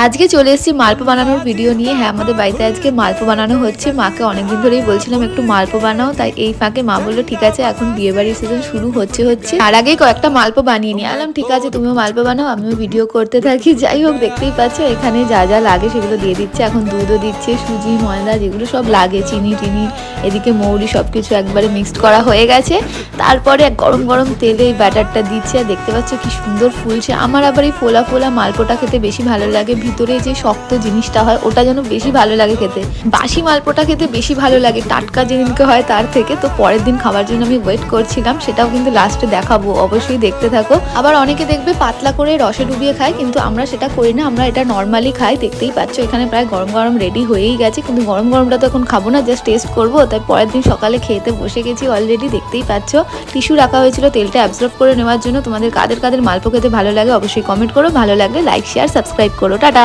আজকে চলে এসেছি মালপো বানানোর ভিডিও নিয়ে। হ্যাঁ, আমাদের বাড়িতে আজকে মালপো বানানো হচ্ছে। মাকে অনেকদিন ধরেই বলছিলাম একটু মালপো বানাও, তাই এই ফাঁকে মা বললো ঠিক আছে, এখন বিয়েবাড়ির সিজন শুরু হচ্ছে। তার আগেই কয়েকটা মালপো বানিয়ে নিয়ে আলাম। ঠিক আছে, তুমিও মালপো বানাও, আমিও ভিডিও করতে থাকি। যাই হোক, দেখতেই পাচ্ছ এখানে যা যা লাগে সেগুলো দিয়ে দিচ্ছে। এখন দুধও দিচ্ছে, সুজি, ময়দা যেগুলো সব লাগে, চিনি টিনি, এদিকে মৌরি, সব কিছু একবারে মিক্সড করা হয়ে গেছে। তারপরে এক গরম গরম তেলে এই ব্যাটারটা দিচ্ছে। আর দেখতে পাচ্ছ কি সুন্দর ফুলছে। আমার আবার এই ফোলা ফোলা মালপোটা খেতে বেশি ভালো লাগে। ভিতরে যে শক্ত জিনিসটা হয় ওটা যেন বেশি ভালো লাগে খেতে। বাসি মালপোটা খেতে বেশি ভালো লাগে টাটকা যেদিনকে হয় তার থেকে। তো পরের দিন খাবার জন্য আমি ওয়েট করছিলাম, সেটাও কিন্তু লাস্টে দেখাবো, অবশ্যই দেখতে থাকো। আবার অনেকে দেখবে পাতলা করে রসে ডুবিয়ে খায়, কিন্তু আমরা সেটা করি না, আমরা এটা নর্মালি খাই। দেখতেই পাচ্ছ এখানে প্রায় গরম গরম রেডি হয়েই গেছে, কিন্তু গরম গরমটা তো এখন খাবো না, জাস্ট টেস্ট করবো। তাই পরের দিন সকালে খেতে বসে গেছি অলরেডি। দেখতেই পাচ্ছ টিস্যু রাখা হয়েছিল তেলটা অ্যাবজর্ব করে নেওয়ার জন্য। তোমাদের কাদের কাদের মালপো খেতে ভালো লাগে অবশ্যই কমেন্ট করো। ভালো লাগলে লাইক, শেয়ার, সাবস্ক্রাইব করো। টাটা।